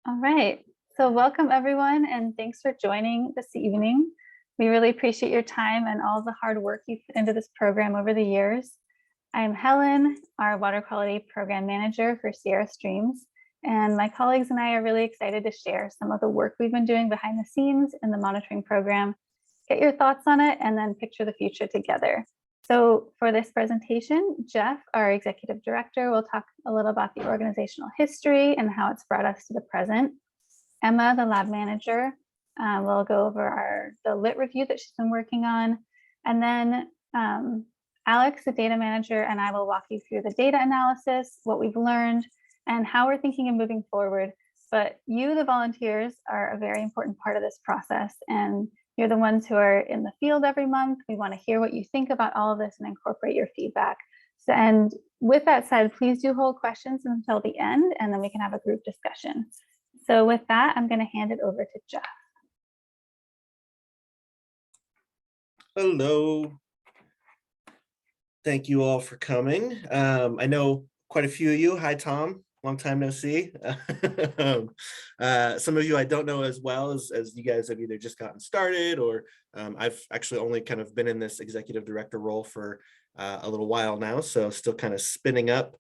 All right. So welcome everyone, and thanks for joining this evening. We really appreciate your time and all the hard work you put into this program over the years. I'm Helen, our water quality program manager for Sierra Streams, and my colleagues and I are really excited to share some of the work we've been doing behind the scenes in the monitoring program, get your thoughts on it, and then picture the future together. So for this presentation, Jeff, our executive director, will talk a little about the organizational history and how it's brought us to the present. Emma, the lab manager, will go over the lit review that she's been working on. And then Alex, the data manager, and I will walk you through the data analysis, what we've learned, and how we're thinking of moving forward. But you, the volunteers, are a very important part of this process, and you're the ones who are in the field every month. We want to hear what you think about all of this and incorporate your feedback. So, and with that said, please do hold questions until the end, and then we can have a group discussion. So with that, I'm going to hand it over to Jeff. Hello. Thank you all for coming. I know quite a few of you. Hi, Tom. Long time no see. Some of you I don't know as well as you guys have either just gotten started or I've actually only kind of been in this executive director role for a little while now, so still kind of spinning up.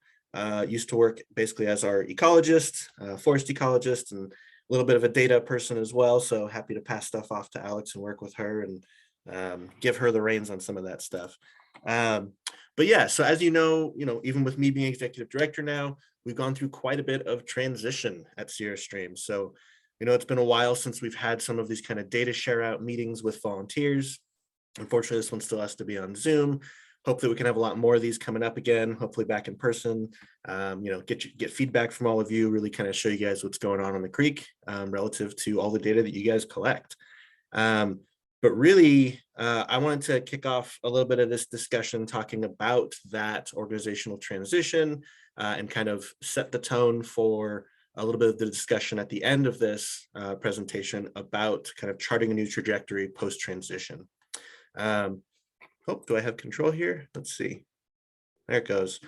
Used to work basically as our ecologist, forest ecologist, and a little bit of a data person as well. So happy to pass stuff off to Alex and work with her and give her the reins on some of that stuff. But yeah, so as you know, even with me being executive director now, we've gone through quite a bit of transition at Sierra Stream. So, it's been a while since we've had some of these kind of data share out meetings with volunteers. Unfortunately, this one still has to be on Zoom. Hope that we can have a lot more of these coming up again, hopefully back in person, get feedback from all of you, really kind of show you guys what's going on the creek relative to all the data that you guys collect. But really, I wanted to kick off a little bit of this discussion talking about that organizational transition and kind of set the tone for a little bit of the discussion at the end of this presentation about kind of charting a new trajectory post-transition. Do I have control here? Let's see. There it goes.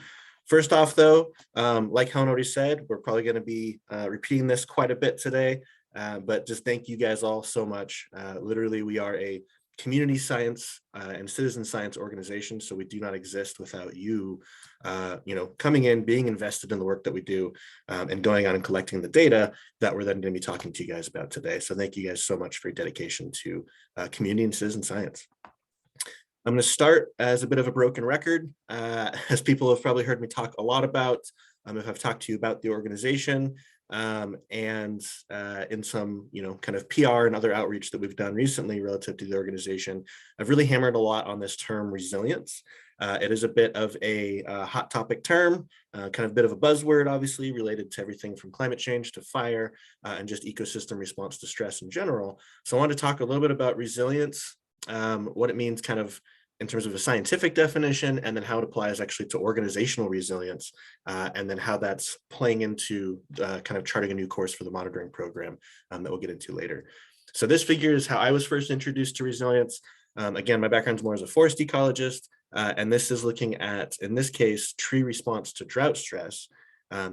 First off, though, like Helen already said, we're probably going to be repeating this quite a bit today. But just thank you guys all so much. Literally, we are a community science and citizen science organization, so we do not exist without you, coming in, being invested in the work that we do, and going on and collecting the data that we're then going to be talking to you guys about today. So thank you guys so much for your dedication to community and citizen science. I'm going to start as a bit of a broken record, as people have probably heard me talk a lot about, if I've talked to you about the organization, and in some, kind of PR and other outreach that we've done recently relative to the organization, I've really hammered a lot on this term resilience. It is a bit of a hot topic term, kind of a bit of a buzzword, obviously, related to everything from climate change to fire and just ecosystem response to stress in general. So I wanted to talk a little bit about resilience, what it means kind of in terms of a scientific definition, and then how it applies actually to organizational resilience, and then how that's playing into kind of charting a new course for the monitoring program that we'll get into later. So this figure is how I was first introduced to resilience. Again, my background is more as a forest ecologist, and this is looking at, in this case, tree response to drought stress.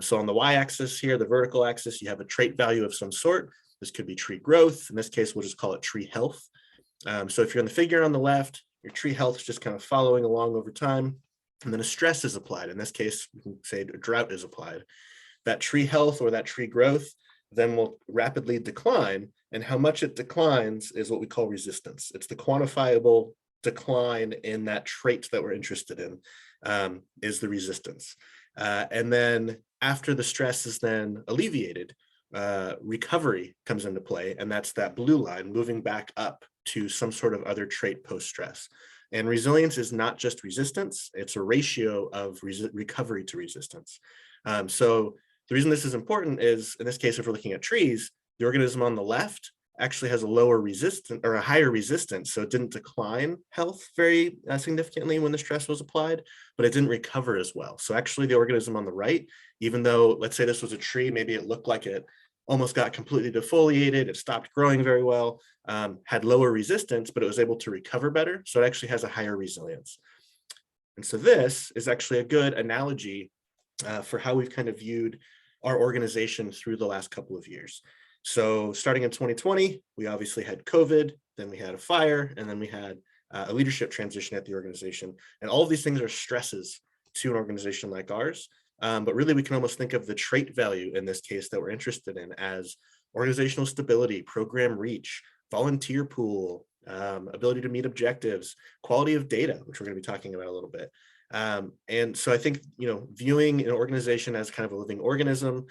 So on the y-axis here, the vertical axis, you have a trait value of some sort. This could be tree growth. In this case, we'll just call it tree health. So if you're in the figure on the left, your tree health is just kind of following along over time, and then a stress is applied. In this case, we can say a drought is applied. That tree health or that tree growth then will rapidly decline, and how much it declines is what we call resistance. It's the quantifiable decline in that trait that we're interested in, is the resistance. And then after the stress is then alleviated, recovery comes into play, and that's that blue line moving back up to some sort of other trait post-stress. And resilience is not just resistance, it's a ratio of recovery to resistance. So the reason this is important is, in this case, if we're looking at trees, the organism on the left actually has a lower resistance or a higher resistance. So it didn't decline health very significantly when the stress was applied, but it didn't recover as well. So actually the organism on the right, even though, let's say this was a tree, maybe it looked like it almost got completely defoliated, it stopped growing very well, had lower resistance, but it was able to recover better. So it actually has a higher resilience. And so this is actually a good analogy for how we've kind of viewed our organization through the last couple of years. So starting in 2020, we obviously had COVID, then we had a fire, and then we had a leadership transition at the organization. And all of these things are stresses to an organization like ours. But really, we can almost think of the trait value in this case that we're interested in as organizational stability, program reach, volunteer pool, ability to meet objectives, quality of data, which we're going to be talking about a little bit. And so I think, viewing an organization as kind of a living organism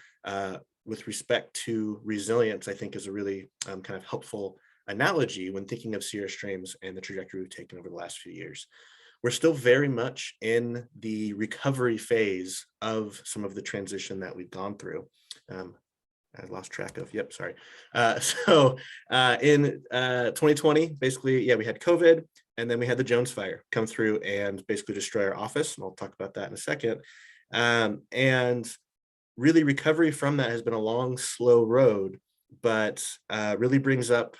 with respect to resilience, I think is a really kind of helpful analogy when thinking of Sierra streams and the trajectory we've taken over the last few years. We're still very much in the recovery phase of some of the transition that we've gone through. I lost track of, sorry. In 2020, basically, we had COVID, and then we had the Jones fire come through and basically destroy our office. And I'll talk about that in a second. And really recovery from that has been a long, slow road, but really brings up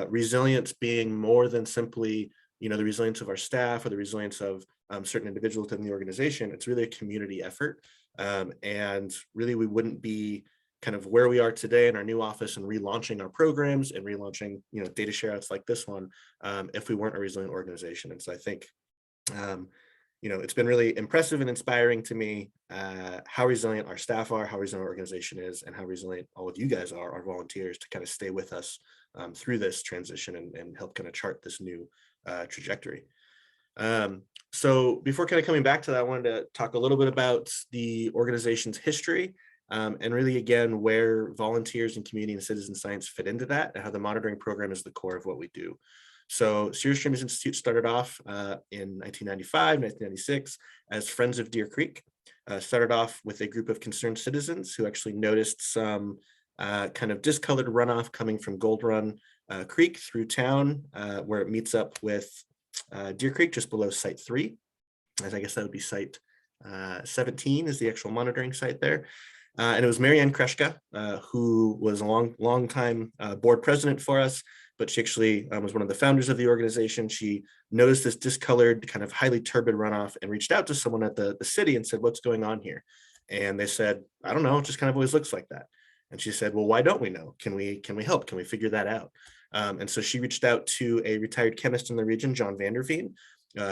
resilience being more than simply, the resilience of our staff or the resilience of certain individuals within the organization. It's really a community effort. And really, we wouldn't be kind of where we are today in our new office and relaunching our programs and relaunching, data share outs like this one, if we weren't a resilient organization. And so I think, it's been really impressive and inspiring to me how resilient our staff are, how resilient our organization is, and how resilient all of you guys are, our volunteers, to kind of stay with us through this transition and help kind of chart this new trajectory. So before kind of coming back to that, I wanted to talk a little bit about the organization's history and really, again, where volunteers and community and citizen science fit into that and how the monitoring program is the core of what we do. So Sierra Streams Institute started off in 1995, 1996 as Friends of Deer Creek. Started off with a group of concerned citizens who actually noticed some kind of discolored runoff coming from Gold Run Creek through town, where it meets up with Deer Creek just below Site 3. As I guess that would be Site 17 is the actual monitoring site there. And it was Marianne Kreshka, who was a long time board president for us, but she actually was one of the founders of the organization. She noticed this discolored, kind of highly turbid runoff and reached out to someone at the city and said, "What's going on here?" And they said, "I don't know, it just kind of always looks like that." And she said, "Well, why don't we know? Can we help? Can we figure that out?" And so she reached out to a retired chemist in the region, John Vanderveen,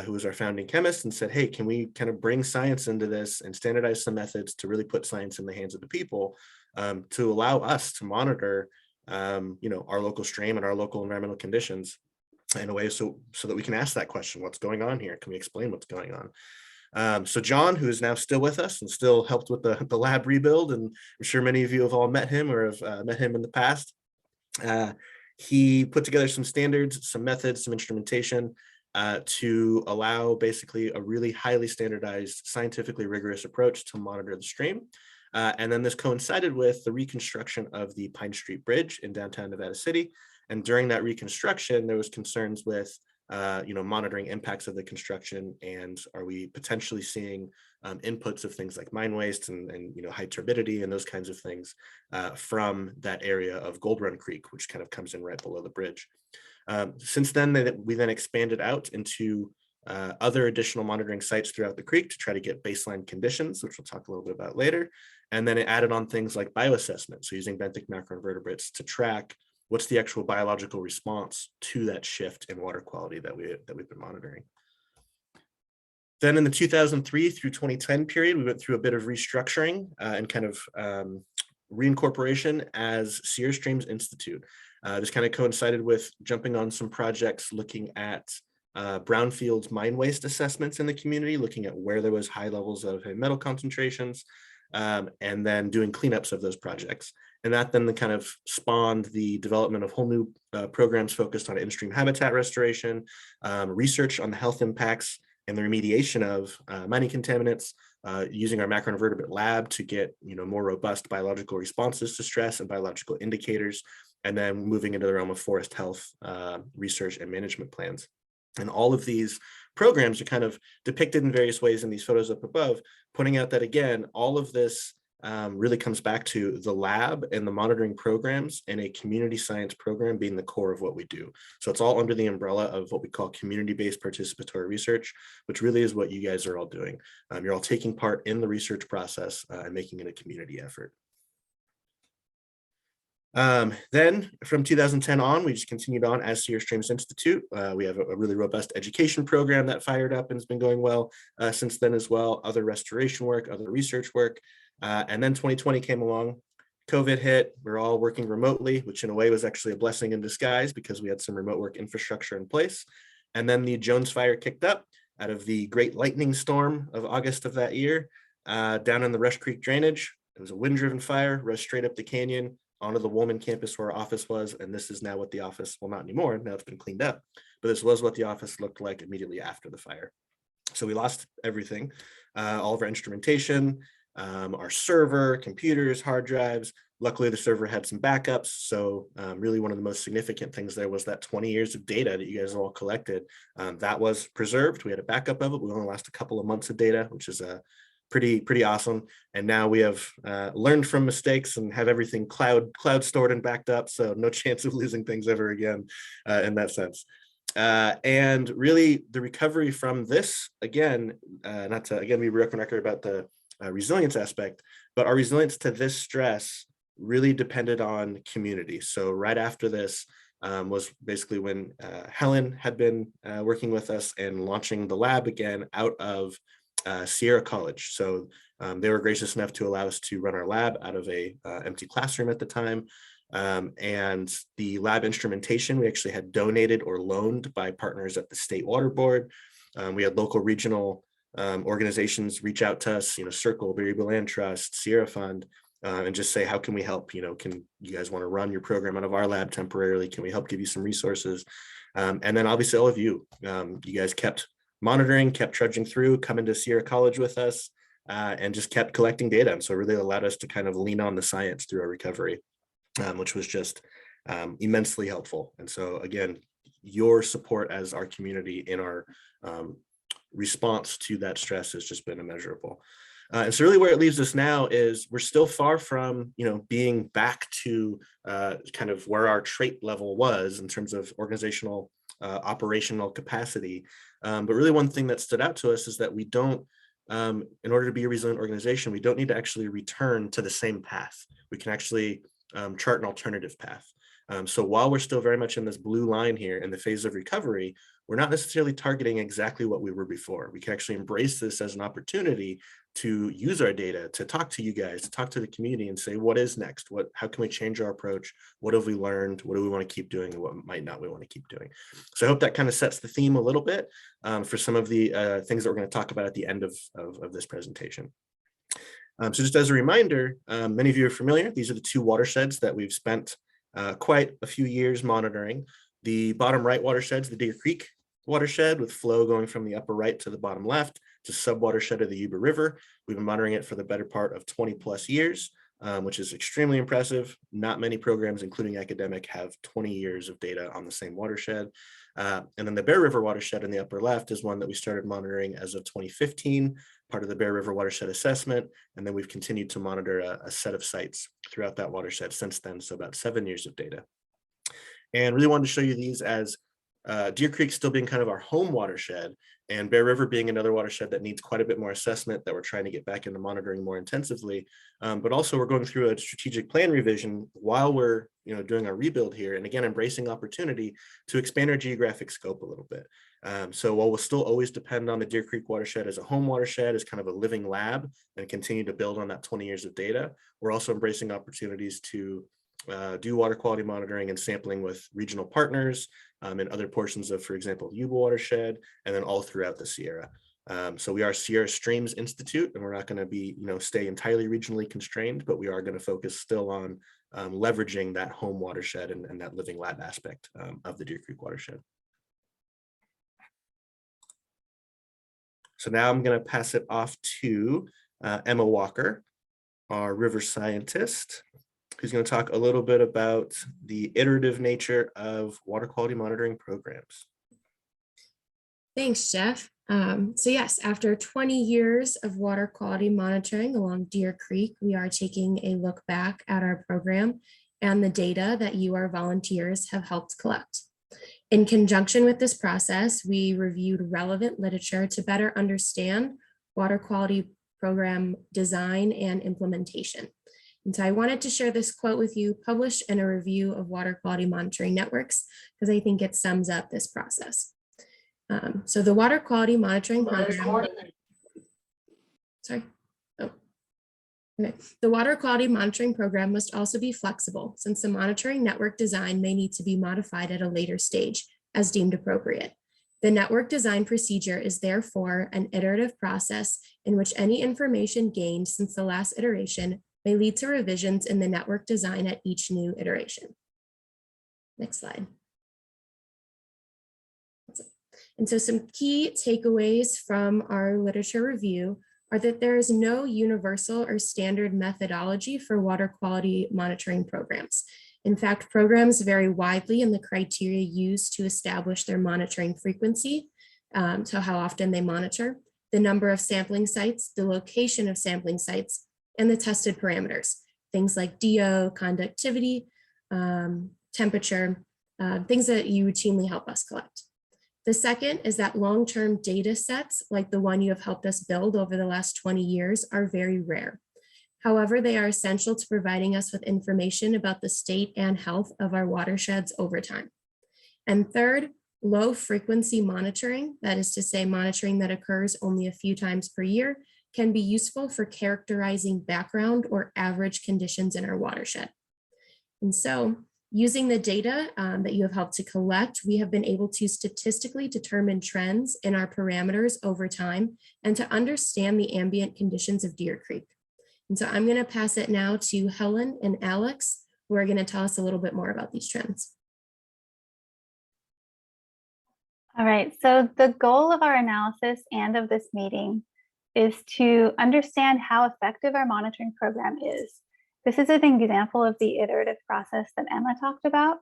who was our founding chemist, and said, "Hey, can we kind of bring science into this and standardize some methods to really put science in the hands of the people to allow us to monitor, our local stream and our local environmental conditions in a way so that we can ask that question, what's going on here? Can we explain what's going on?" So John, who is now still with us and still helped with the lab rebuild, and I'm sure many of you have all met him or have met him in the past, he put together some standards, some methods, some instrumentation to allow basically a really highly standardized, scientifically rigorous approach to monitor the stream. And then this coincided with the reconstruction of the Pine Street Bridge in downtown Nevada City. And during that reconstruction, there was concerns with, monitoring impacts of the construction, and are we potentially seeing inputs of things like mine waste and high turbidity and those kinds of things from that area of Gold Run Creek, which kind of comes in right below the bridge. Since then, we then expanded out into other additional monitoring sites throughout the creek to try to get baseline conditions, which we'll talk a little bit about later. And then it added on things like bioassessment, so using benthic macroinvertebrates to track what's the actual biological response to that shift in water quality that we've been monitoring. Then in the 2003 through 2010 period, we went through a bit of restructuring and kind of reincorporation as Sierra Streams Institute. This kind of coincided with jumping on some projects looking at brownfields mine waste assessments in the community, looking at where there was high levels of heavy metal concentrations, and then doing cleanups of those projects. And that then kind of spawned the development of whole new programs focused on in-stream habitat restoration, research on the health impacts and the remediation of mining contaminants, using our macroinvertebrate lab to get more robust biological responses to stress and biological indicators, and then moving into the realm of forest health research and management plans. And all of these programs are kind of depicted in various ways in these photos up above, pointing out that, again, all of this really comes back to the lab and the monitoring programs and a community science program being the core of what we do. So it's all under the umbrella of what we call community-based participatory research, which really is what you guys are all doing. You're all taking part in the research process and making it a community effort. Then from 2010 on, we just continued on as Sierra Streams Institute. We have a really robust education program that fired up and has been going well since then as well, other restoration work, other research work. And then 2020 came along, COVID hit, we're all working remotely, which in a way was actually a blessing in disguise because we had some remote work infrastructure in place. And then the Jones Fire kicked up out of the great lightning storm of August of that year, down in the Rush Creek drainage. It was a wind-driven fire, rushed straight up the canyon, onto the Woolman campus where our office was. And this is now what the office, well, not anymore, now it's been cleaned up, but this was what the office looked like immediately after the fire. So we lost everything, all of our instrumentation, our server, computers, hard drives. Luckily, the server had some backups. So really one of the most significant things there was that 20 years of data that you guys all collected. That was preserved. We had a backup of it. We only lost a couple of months of data, which is pretty awesome. And now we have learned from mistakes and have everything cloud stored and backed up. So no chance of losing things ever again in that sense. And really the recovery from this, again, not to again be broken record about the resilience aspect, but our resilience to this stress really depended on community. So right after this was basically when Helen had been working with us and launching the lab again out of Sierra College. So they were gracious enough to allow us to run our lab out of a empty classroom at the time. And the lab instrumentation we actually had donated or loaned by partners at the State Water Board. We had local regional organizations reach out to us, Circle, Berryville Land Trust, Sierra Fund, and just say, how can we help? Can you guys want to run your program out of our lab temporarily? Can we help give you some resources? And then obviously all of you, you guys kept monitoring, kept trudging through, coming to Sierra College with us, and just kept collecting data. And so it really allowed us to kind of lean on the science through our recovery, which was just immensely helpful. And so again, your support as our community in our response to that stress has just been immeasurable. And so really where it leaves us now is we're still far from, being back to kind of where our trait level was in terms of organizational, operational capacity. But really one thing that stood out to us is that we don't, in order to be a resilient organization, we don't need to actually return to the same path. We can actually chart an alternative path. So while we're still very much in this blue line here in the phase of recovery, we're not necessarily targeting exactly what we were before. We can actually embrace this as an opportunity to use our data, to talk to you guys, to talk to the community and say, what is next? How can we change our approach? What have we learned? What do we want to keep doing? And what might not we want to keep doing? So I hope that kind of sets the theme a little bit for some of the things that we're going to talk about at the end of this presentation. So just as a reminder, many of you are familiar. These are the two watersheds that we've spent quite a few years monitoring. The bottom right watersheds, the Deer Creek watershed with flow going from the upper right to the bottom left. It's a sub-watershed of the Yuba River. We've been monitoring it for the better part of 20 plus years, which is extremely impressive. Not many programs, including academic, have 20 years of data on the same watershed. And then the Bear River watershed in the upper left is one that we started monitoring as of 2015, part of the Bear River watershed assessment. And then we've continued to monitor a set of sites throughout that watershed since then, so about 7 years of data. And really wanted to show you these as Deer Creek still being kind of our home watershed, and Bear River being another watershed that needs quite a bit more assessment that we're trying to get back into monitoring more intensively. But also we're going through a strategic plan revision while we're doing our rebuild here, and again embracing opportunity to expand our geographic scope a little bit. So while we'll still always depend on the Deer Creek watershed as a home watershed, as kind of a living lab, and continue to build on that 20 years of data, we're also embracing opportunities to do water quality monitoring and sampling with regional partners in other portions of, for example, the Yuba watershed, and then all throughout the Sierra. So we are Sierra Streams Institute, and we're not going to be, stay entirely regionally constrained, but we are going to focus still on leveraging that home watershed and that living lab aspect of the Deer Creek watershed. So now I'm going to pass it off to Emma Walker, our river scientist, who's going to talk a little bit about the iterative nature of water quality monitoring programs. Thanks, Jeff. So yes, after 20 years of water quality monitoring along Deer Creek, we are taking a look back at our program and the data that you, our volunteers, have helped collect. In conjunction with this process, we reviewed relevant literature to better understand water quality program design and implementation. And so I wanted to share this quote with you, published in a review of water quality monitoring networks, because I think it sums up this process. So the water quality monitoring program, sorry. Oh, okay. The water quality monitoring program must also be flexible, since the monitoring network design may need to be modified at a later stage as deemed appropriate. The network design procedure is therefore an iterative process in which any information gained since the last iteration may lead to revisions in the network design at each new iteration. Next slide. And so some key takeaways from our literature review are that there is no universal or standard methodology for water quality monitoring programs. In fact, programs vary widely in the criteria used to establish their monitoring frequency, so how often they monitor, the number of sampling sites, the location of sampling sites, and the tested parameters, things like DO, conductivity, temperature, things that you routinely help us collect. The second is that long-term data sets, like the one you have helped us build over the last 20 years, are very rare. However, they are essential to providing us with information about the state and health of our watersheds over time. And third, low frequency monitoring, that is to say monitoring that occurs only a few times per year, can be useful for characterizing background or average conditions in our watershed. And so, using the data that you have helped to collect, we have been able to statistically determine trends in our parameters over time and to understand the ambient conditions of Deer Creek. And so I'm going to pass it now to Helen and Alex, who are going to tell us a little bit more about these trends. All right, so the goal of our analysis and of this meeting is to understand how effective our monitoring program is. This is an example of the iterative process that Emma talked about.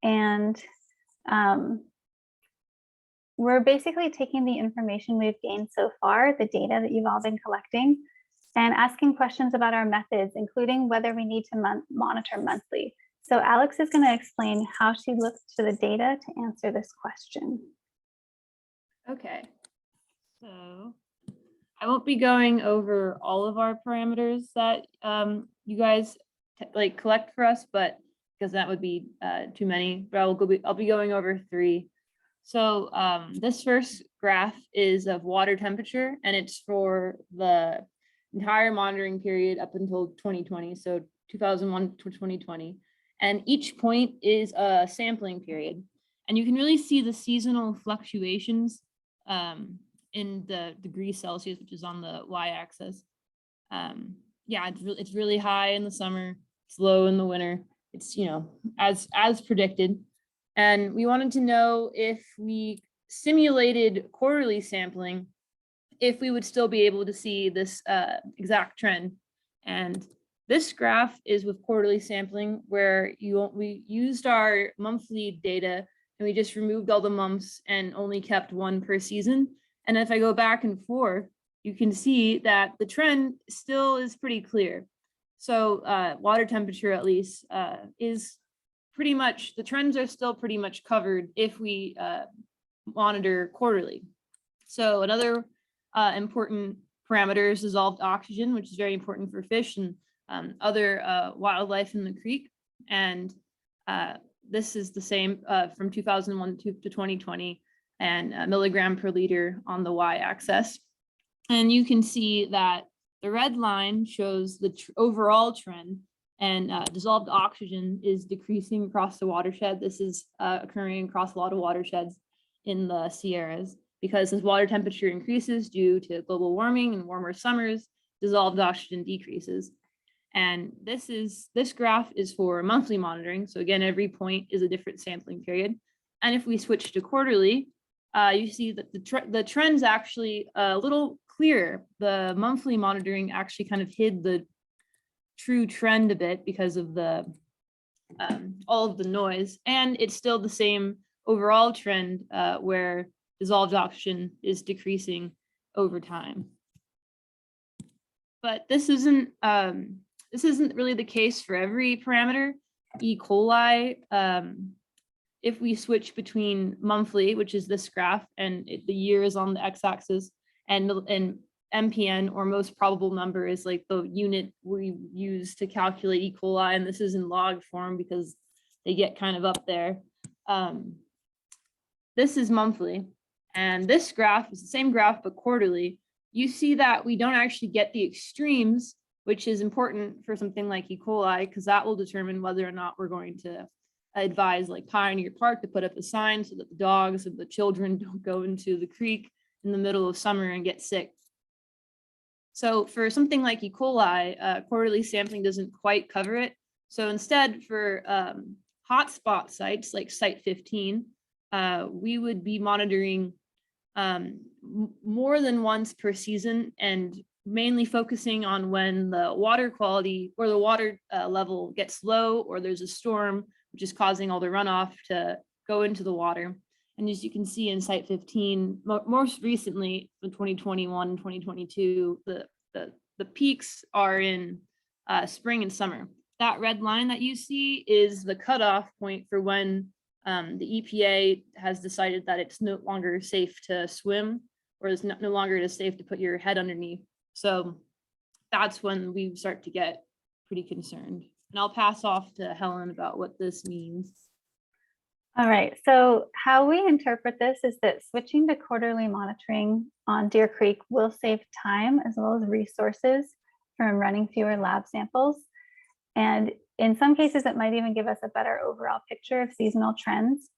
And we're basically taking the information we've gained so far, the data that you've all been collecting, and asking questions about our methods, including whether we need to monitor monthly. So Alex is going to explain how she looked to the data to answer this question. Okay, so I won't be going over all of our parameters that you guys collect for us, but because that would be too many. But I'll be going over 3. So this first graph is of water temperature, and it's for the entire monitoring period up until 2020, so 2001 to 2020. And each point is a sampling period, and you can really see the seasonal fluctuations in the degrees Celsius, which is on the y-axis. Yeah, it's really high in the summer, it's low in the winter. It's, you know, as predicted. And we wanted to know if we simulated quarterly sampling, if we would still be able to see this exact trend. And this graph is with quarterly sampling, where we used our monthly data and we just removed all the months and only kept 1 per season. And if I go back and forth, you can see that the trend still is pretty clear. So water temperature, at least, is pretty much, the trends are still pretty much covered if we monitor quarterly. So another important parameter is dissolved oxygen, which is very important for fish and other wildlife in the creek. And this is the same from 2001 to 2020, and milligram per liter on the y-axis. And you can see that the red line shows the overall trend, and dissolved oxygen is decreasing across the watershed. This is occurring across a lot of watersheds in the Sierras, because as water temperature increases due to global warming and warmer summers, dissolved oxygen decreases. And this graph is for monthly monitoring. So again, every point is a different sampling period. And if we switch to quarterly, you see that the trend's actually a little clearer. The monthly monitoring actually kind of hid the true trend a bit because of the all of the noise. And it's still the same overall trend where dissolved oxygen is decreasing over time. But this isn't really the case for every parameter. E. coli, if we switch between monthly, which is this graph, and the year is on the x-axis, and MPN, or most probable number, is like the unit we use to calculate E. coli, and this is in log form because they get kind of up there. This is monthly, and this graph is the same graph but quarterly. You see that we don't actually get the extremes, which is important for something like E. coli, because that will determine whether or not we're going to advise like Pioneer Park to put up a sign so that the dogs and the children don't go into the creek in the middle of summer and get sick. So for something like E. coli, quarterly sampling doesn't quite cover it. So instead, for hotspot sites like Site 15, we would be monitoring more than once per season, and mainly focusing on when the water quality or the water level gets low, or there's a storm which is causing all the runoff to go into the water. And as you can see in Site 15, most recently in 2021 and 2022, the peaks are in spring and summer. That red line that you see is the cutoff point for when the EPA has decided that it's no longer safe to swim, or it's no longer safe to put your head underneath. So that's when we start to get pretty concerned. And I'll pass off to Helen about what this means. All right, so how we interpret this is that switching to quarterly monitoring on Deer Creek will save time as well as resources from running fewer lab samples. And in some cases, it might even give us a better overall picture of seasonal trends.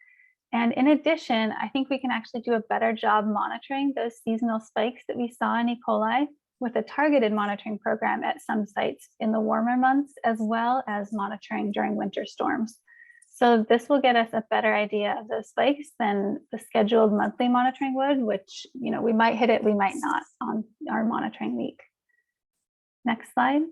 And in addition, I think we can actually do a better job monitoring those seasonal spikes that we saw in E. coli with a targeted monitoring program at some sites in the warmer months, as well as monitoring during winter storms. So this will get us a better idea of those spikes than the scheduled monthly monitoring would, which, you know, we might hit it, we might not on our monitoring week. Next slide.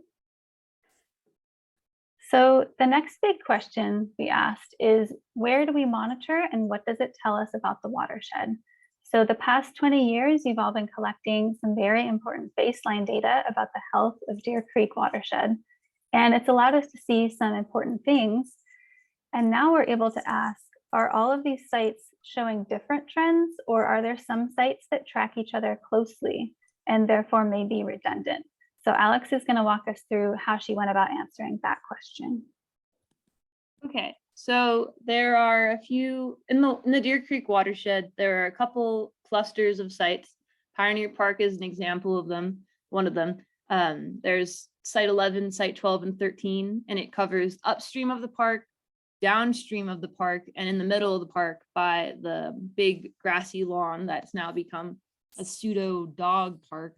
So the next big question we asked is, where do we monitor and what does it tell us about the watershed? So the past 20 years, you've all been collecting some very important baseline data about the health of Deer Creek watershed. And it's allowed us to see some important things. And now we're able to ask, are all of these sites showing different trends, or are there some sites that track each other closely and therefore may be redundant? So Alex is going to walk us through how she went about answering that question. Okay, so there are a few in the Deer Creek watershed. There are a couple clusters of sites. Pioneer Park is an example of them. One of them. There's Site 11, Site 12, and 13, and it covers upstream of the park, downstream of the park, and in the middle of the park by the big grassy lawn that's now become a pseudo dog park.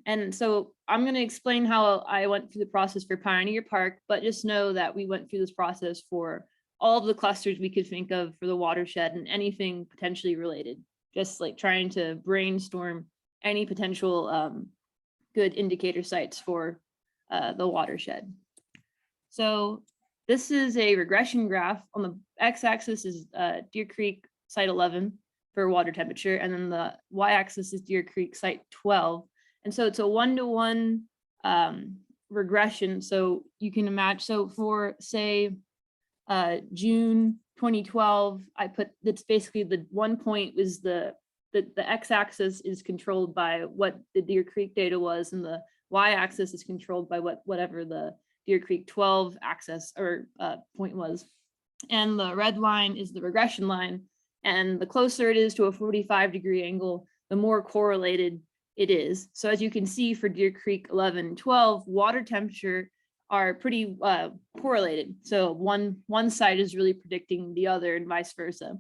And so I'm going to explain how I went through the process for Pioneer Park, but just know that we went through this process for all of the clusters we could think of for the watershed and anything potentially related, just like trying to brainstorm any potential good indicator sites for the watershed. So this is a regression graph. On the x-axis is Deer Creek Site 11 for water temperature, and then the y-axis is Deer Creek Site 12. And so it's a 1-to-1 regression. So you can imagine, so for say June 2012, I put, that's basically the 1 point was the x-axis is controlled by what the Deer Creek data was, and the y-axis is controlled by whatever the Deer Creek 12 axis or point was. And the red line is the regression line. And the closer it is to a 45-degree angle, the more correlated it is. So as you can see for Deer Creek 11 and 12, water temperature are pretty correlated. So one side is really predicting the other and vice versa.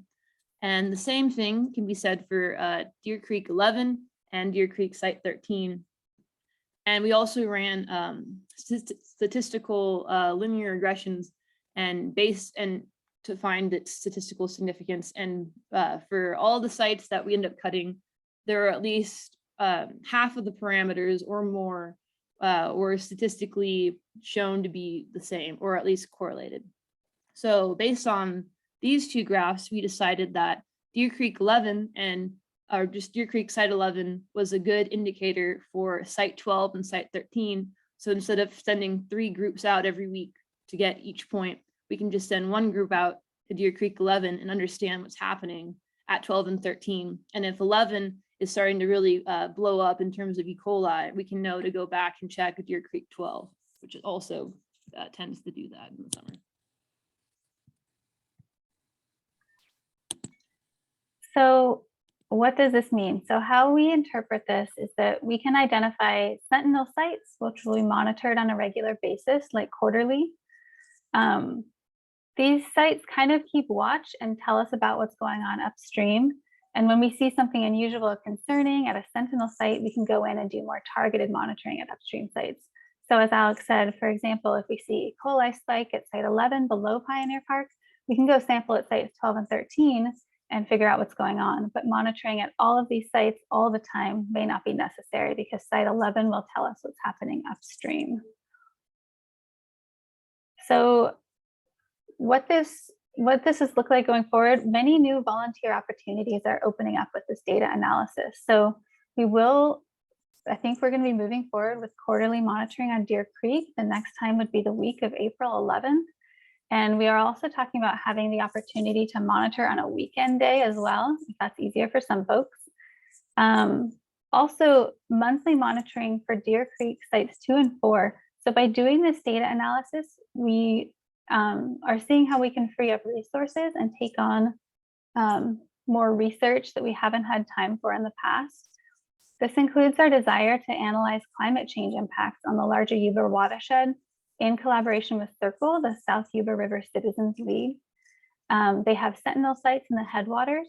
And the same thing can be said for Deer Creek 11 and Deer Creek Site 13. And we also ran statistical linear regressions and to find its statistical significance. And for all the sites that we end up cutting, there are at least half of the parameters or more were statistically shown to be the same, or at least correlated. So based on these two graphs, we decided that Deer Creek 11 or just Deer Creek Site 11 was a good indicator for Site 12 and Site 13. So instead of sending 3 groups out every week to get each point, we can just send 1 group out to Deer Creek 11 and understand what's happening at 12 and 13. And if 11 is starting to really blow up in terms of E. coli, we can know to go back and check Deer Creek 12, which also tends to do that in the summer. So what does this mean? So how we interpret this is that we can identify sentinel sites, which will be monitored on a regular basis, like quarterly. These sites kind of keep watch and tell us about what's going on upstream. And when we see something unusual or concerning at a sentinel site, we can go in and do more targeted monitoring at upstream sites. So as Alex said, for example, if we see E. coli spike at site 11 below Pioneer Park, we can go sample at sites 12 and 13 and figure out what's going on. But monitoring at all of these sites all the time may not be necessary because site 11 will tell us what's happening upstream. So what this has looked like going forward, many new volunteer opportunities are opening up with this data analysis. So I think we're going to be moving forward with quarterly monitoring on Deer Creek. The next time would be the week of April 11th. And we are also talking about having the opportunity to monitor on a weekend day as well, if that's easier for some folks. Also, monthly monitoring for Deer Creek sites 2 and 4. So by doing this data analysis, we are seeing how we can free up resources and take on more research that we haven't had time for in the past. This includes our desire to analyze climate change impacts on the larger Yuba watershed in collaboration with Circle, the South Yuba River Citizens League. They have sentinel sites in the headwaters.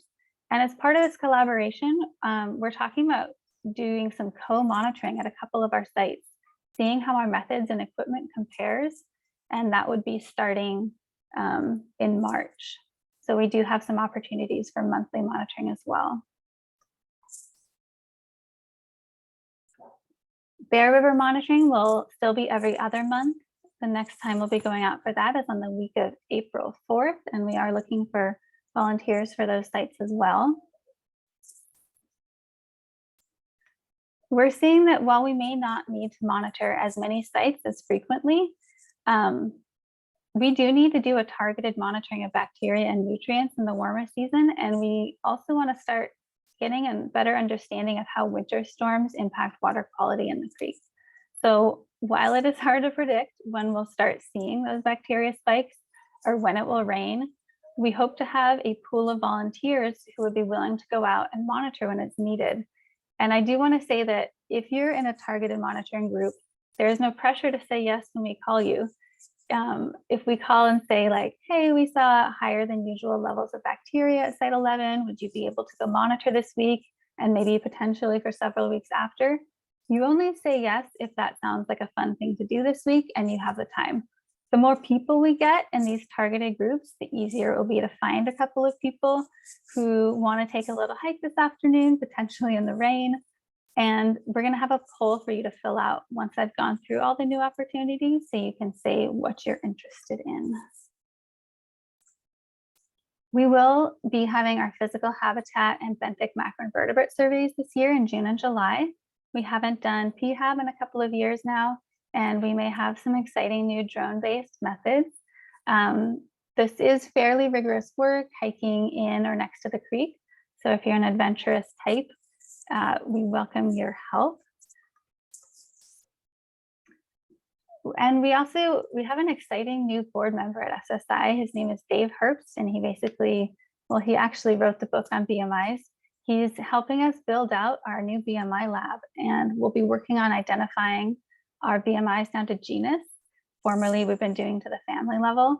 And as part of this collaboration, we're talking about doing some co-monitoring at a couple of our sites, seeing how our methods and equipment compares. And that would be starting in March. So we do have some opportunities for monthly monitoring as well. Bear River monitoring will still be every other month. The next time we'll be going out for that is on the week of April 4th, and we are looking for volunteers for those sites as well. We're seeing that while we may not need to monitor as many sites as frequently, we do need to do a targeted monitoring of bacteria and nutrients in the warmer season, and we also want to start getting a better understanding of how winter storms impact water quality in the creek. So while it is hard to predict when we'll start seeing those bacteria spikes or when it will rain, we hope to have a pool of volunteers who would be willing to go out and monitor when it's needed. And I do want to say that if you're in a targeted monitoring group, there is no pressure to say yes when we call you. If we call and say like, hey, we saw higher than usual levels of bacteria at site 11, would you be able to go monitor this week and maybe potentially for several weeks after? You only say yes if that sounds like a fun thing to do this week and you have the time. The more people we get in these targeted groups, the easier it will be to find a couple of people who want to take a little hike this afternoon, potentially in the rain. And we're going to have a poll for you to fill out once I've gone through all the new opportunities so you can say what you're interested in. We will be having our physical habitat and benthic macroinvertebrate surveys this year in June and July. We haven't done PHAB in a couple of years now, and we may have some exciting new drone-based methods. This is fairly rigorous work, hiking in or next to the creek. So if you're an adventurous type, we welcome your help. And we have an exciting new board member at SSI. His name is Dave Herbst, and he actually wrote the book on BMIs. He's helping us build out our new BMI lab, and we'll be working on identifying our BMIs down to genus. Formerly, we've been doing to the family level.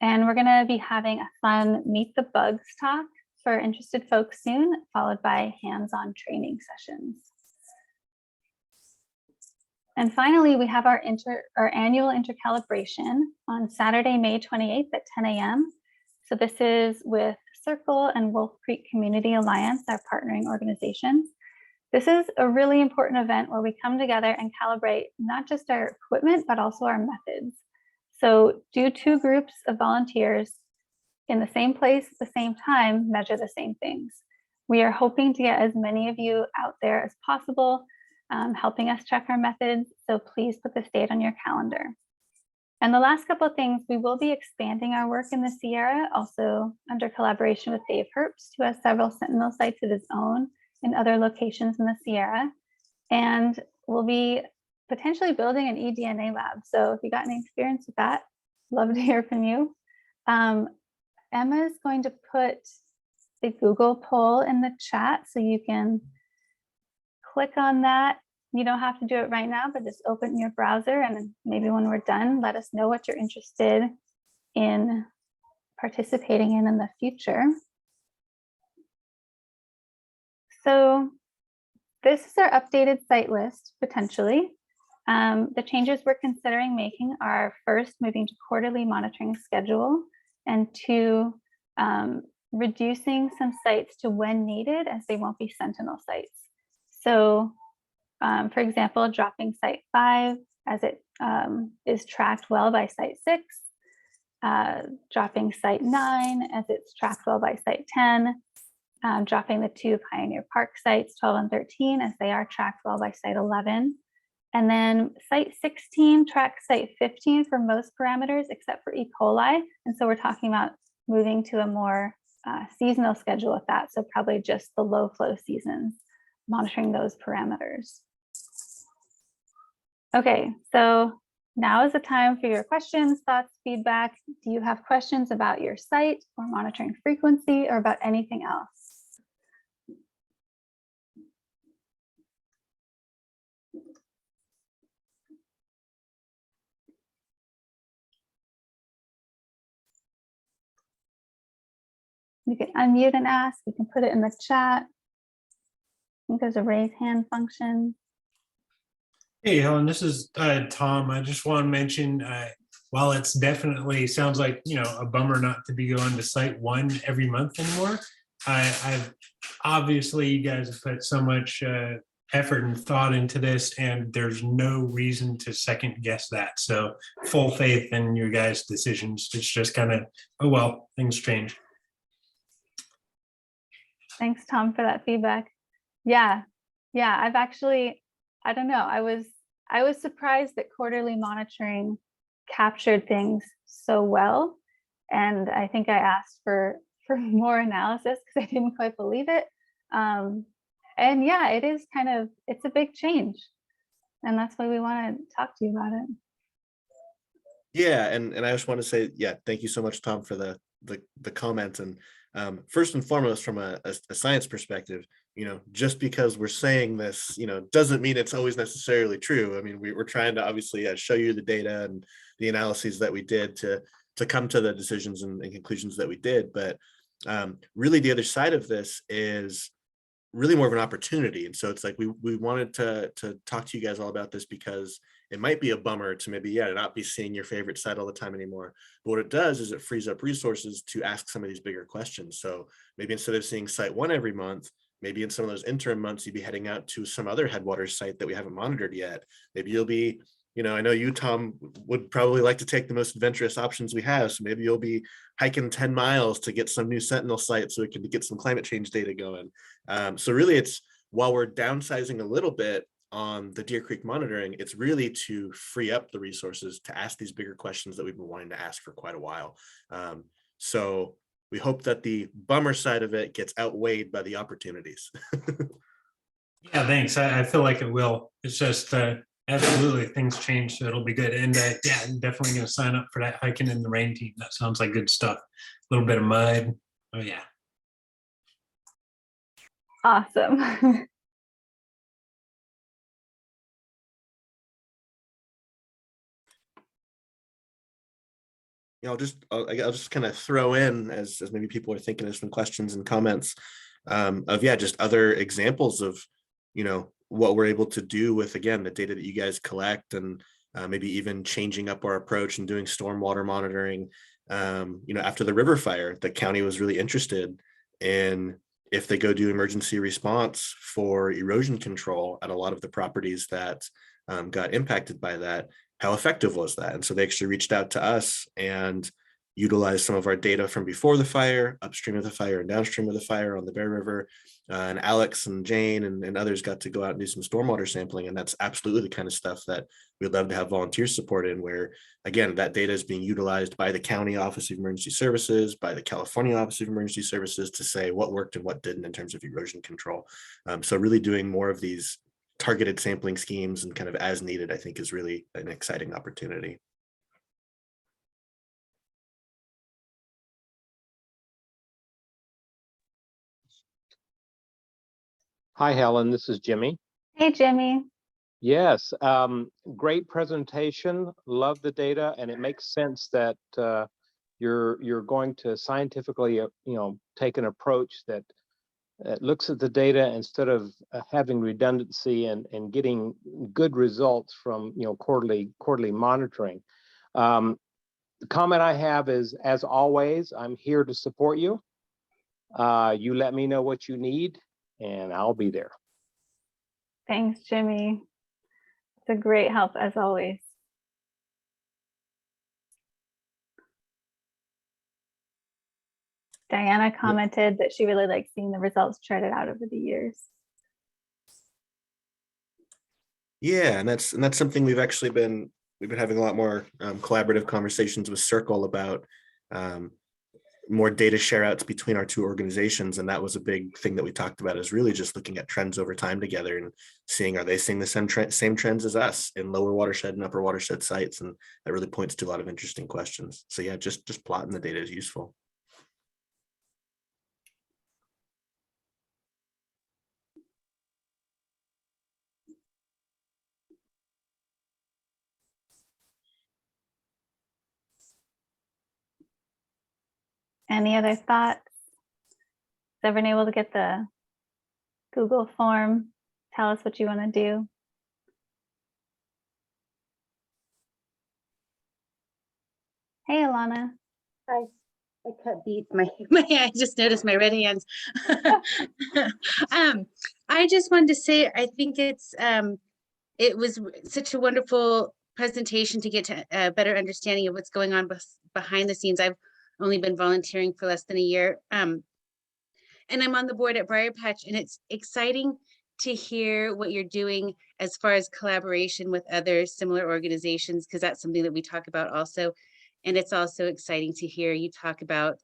And we're going to be having a fun Meet the Bugs talk for interested folks soon, followed by hands-on training sessions. And finally, we have our annual intercalibration on Saturday, May 28th at 10 a.m. So this is with Circle and Wolf Creek Community Alliance, our partnering organizations. This is a really important event where we come together and calibrate not just our equipment, but also our methods. So do 2 groups of volunteers in the same place at the same time, measure the same things. We are hoping to get as many of you out there as possible, helping us check our methods. So please put this date on your calendar. And the last couple of things, we will be expanding our work in the Sierra, also under collaboration with Dave Herbst, who has several sentinel sites of his own in other locations in the Sierra. And we'll be potentially building an eDNA lab. So if you got any experience with that, love to hear from you. Emma is going to put the Google poll in the chat so you can click on that. You don't have to do it right now, but just open your browser, and maybe when we're done, let us know what you're interested in participating in the future. So this is our updated site list, potentially. The changes we're considering making are, first, moving to quarterly monitoring schedule, and two, reducing some sites to when needed, as they won't be sentinel sites. So for example, dropping site 5 as it is tracked well by site 6, dropping site 9 as it's tracked well by site 10, dropping the 2 Pioneer Park sites 12 and 13 as they are tracked well by site 11. And then site 16 tracks site 15 for most parameters except for E. coli. And so we're talking about moving to a more seasonal schedule with that. So probably just the low flow seasons, monitoring those parameters. Okay, so now is the time for your questions, thoughts, feedback. Do you have questions about your site or monitoring frequency or about anything else? You can unmute and ask. You can put it in the chat. I think there's a raise hand function. Hey, Helen, this is Tom. I just want to mention, while it's definitely sounds like, a bummer not to be going to site 1 every month anymore, I've obviously, you guys have put so much effort and thought into this, and there's no reason to second guess that. So full faith in your guys' decisions. It's just kind of, oh, well, things change. Thanks, Tom, for that feedback. Yeah, I've actually, I don't know, I was surprised that quarterly monitoring captured things so well. And I think I asked for more analysis because I didn't quite believe it. And yeah, it is it's a big change. And that's why we want to talk to you about it. Yeah, and I just want to say, yeah, thank you so much, Tom, for the comment. And first and foremost, from a science perspective, just because we're saying this, doesn't mean it's always necessarily true. I mean, we're trying to obviously show you the data and the analyses that we did to come to the decisions and conclusions that we did. But really, the other side of this is really more of an opportunity. And so it's like we wanted to talk to you guys all about this because it might be a bummer to maybe, not be seeing your favorite site all the time anymore. But what it does is it frees up resources to ask some of these bigger questions. So maybe instead of seeing site 1 every month, maybe in some of those interim months, you'd be heading out to some other headwaters site that we haven't monitored yet. Maybe you'll be, I know you, Tom, would probably like to take the most adventurous options we have. So maybe you'll be hiking 10 miles to get some new sentinel sites so we can get some climate change data going. So really, it's while we're downsizing a little bit on the Deer Creek monitoring, it's really to free up the resources to ask these bigger questions that we've been wanting to ask for quite a while. So we hope that the bummer side of it gets outweighed by the opportunities. Yeah, thanks. I feel like it will. It's just absolutely things change, so it'll be good. And yeah, I'm definitely going to sign up for that hiking in the rain team. That sounds like good stuff. A little bit of mud. Oh yeah. Awesome. I'll just kind of throw in as maybe people are thinking of some questions and comments of just other examples of what we're able to do with, again, the data that you guys collect, and maybe even changing up our approach and doing stormwater monitoring. After the river fire, the county was really interested in if they go do emergency response for erosion control at a lot of the properties that got impacted by that. How effective was that? And so they actually reached out to us and utilized some of our data from before the fire, upstream of the fire and downstream of the fire on the Bear River. And Alex and Jane and others got to go out and do some stormwater sampling. And that's absolutely the kind of stuff that we'd love to have volunteer support in, where, again, that data is being utilized by the County Office of Emergency Services, by the California Office of Emergency Services, to say what worked and what didn't in terms of erosion control. So really doing more of these targeted sampling schemes and kind of as needed, I think, is really an exciting opportunity. Hi, Helen. This is Jimmy. Hey, Jimmy. Yes, great presentation. Love the data, and it makes sense that you're going to scientifically, take an approach that looks at the data instead of having redundancy and getting good results from quarterly monitoring. The comment I have is, as always, I'm here to support you. You let me know what you need, and I'll be there. Thanks, Jimmy. It's a great help as always. Diana commented that she really likes seeing the results charted out over the years. Yeah, and that's something we've been having a lot more collaborative conversations with Circle about, more data share outs between our two organizations. And that was a big thing that we talked about, is really just looking at trends over time together and seeing, are they seeing the same trends as us in lower watershed and upper watershed sites? And that really points to a lot of interesting questions. So yeah, just plotting the data is useful. Any other thoughts? Has everyone able to get the Google form? Tell us what you want to do. Hey, Alana. Hi. I cut beat my I just noticed my red hands. I just wanted to say, I think it was such a wonderful presentation to get to a better understanding of what's going on behind the scenes. I've only been volunteering for less than a year. And I'm on the board at Briar Patch, and it's exciting to hear what you're doing as far as collaboration with other similar organizations, because that's something that we talk about also. And it's also exciting to hear you talk about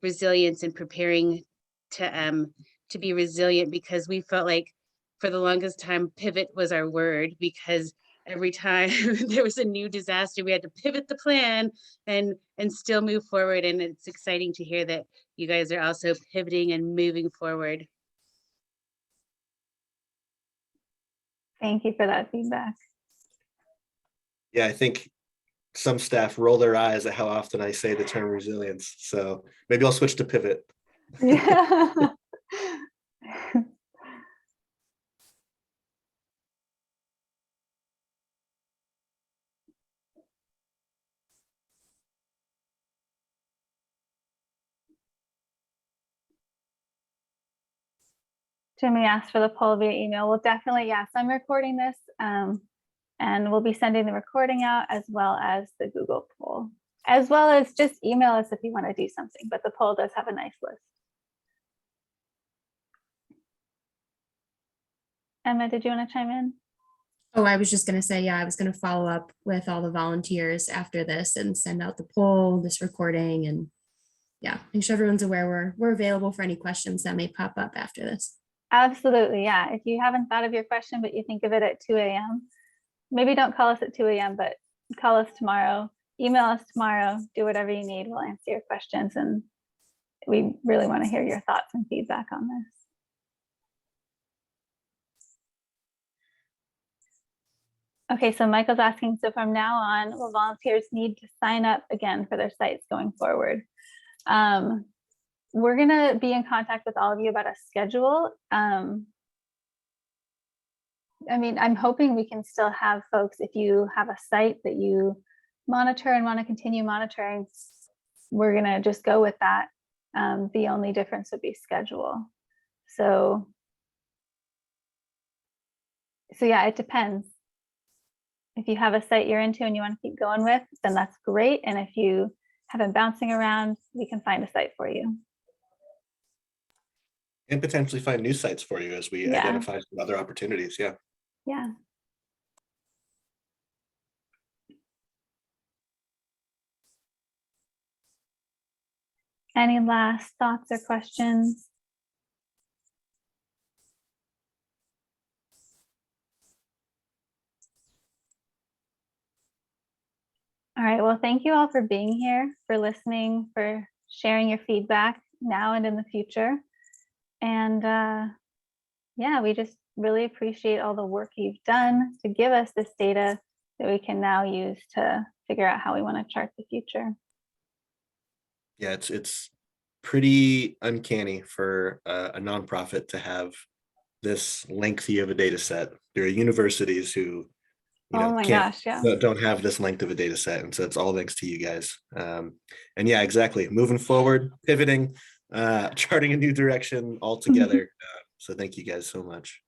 resilience and preparing to be resilient, because we felt like for the longest time, pivot was our word, because every time there was a new disaster, we had to pivot the plan and still move forward. And it's exciting to hear that you guys are also pivoting and moving forward. Thank you for that feedback. Yeah, I think some staff roll their eyes at how often I say the term resilience. So maybe I'll switch to pivot. Yeah. Jimmy asked for the poll via email. Well, definitely, yes. I'm recording this and we'll be sending the recording out, as well as the Google poll, as well as just email us if you want to do something. But the poll does have a nice list. Emma, did you want to chime in? Oh, I was just going to say, yeah, I was going to follow up with all the volunteers after this and send out the poll, this recording, and yeah, make sure everyone's aware we're available for any questions that may pop up after this. Absolutely, yeah. If you haven't thought of your question, but you think of it at 2 a.m., maybe don't call us at 2 a.m., but call us tomorrow, email us tomorrow, do whatever you need. We'll answer your questions. And we really want to hear your thoughts and feedback on this. Okay, so Michael's asking, so from now on, will volunteers need to sign up again for their sites going forward? We're going to be in contact with all of you about a schedule. I mean, I'm hoping we can still have folks, if you have a site that you monitor and want to continue monitoring, we're going to just go with that. The only difference would be schedule. So yeah, it depends. If you have a site you're into and you want to keep going with, then that's great. And if you have been bouncing around, we can find a site for you. And potentially find new sites for you as we identify some other opportunities. Yeah. Yeah. Any last thoughts or questions? All right, well, thank you all for being here, for listening, for sharing your feedback now and in the future. And yeah, we just really appreciate all the work you've done to give us this data that we can now use to figure out how we want to chart the future. Yeah, it's pretty uncanny for a nonprofit to have this lengthy of a data set. There are universities who, Oh my can't, gosh, yeah. don't have this length of a data set. And so it's all thanks to you guys. And yeah, exactly. Moving forward, pivoting, charting a new direction altogether. So thank you guys so much.